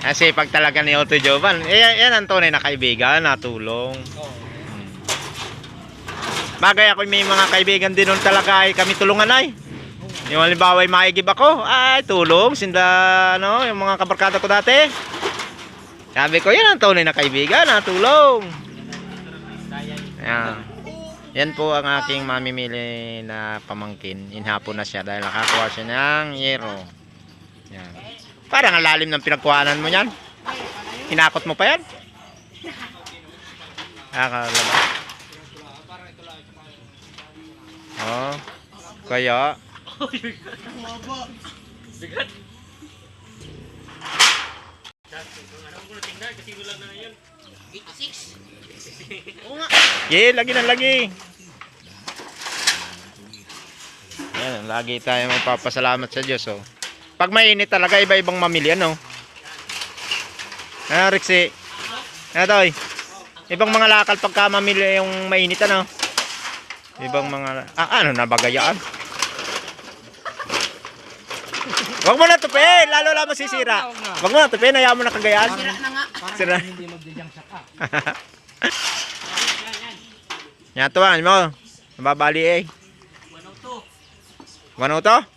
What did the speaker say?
Kasi pag talaga ni Otto Jovan, yan ang tunay na kaibigan, natulong. Bagay ako may mga kaibigan din nun talaga ay kami tulungan ay. Yung halimbawa ay maigib ako, ay tulong, sinda, ano, yung mga kabarkada ko dati. Sabi ko, yan ang tunay na kaibigan, natulong. Yan. Yan po ang aking mamimili na pamangkin. Inhapon na siya dahil nakakuha siya ng yero. Yan. Parang ang lalim ng pinagkuhanan mo yan. Hinakot mo pa yan. Nakalaba. Oh, kaya. Bigat. Yeah, lagi na lagi. Yan, lagi tayo magpapasalamat sa Diyos, oh. Pag mainit talaga, iba-ibang mamili, ano? Ano, Rixie? Ano, Toy? Ibang mga lakal pagka mamili yung mainit, ano? Ibang mga... ano na, bagayaan? Wag mo na tupin, lalo lang masisira. Wag mo na tupin, hayaan mo na kagayaan. Sira na nga. Sira. Hindi magdidyang saka. Yan to, ano mo? Nababali eh. 102. 102?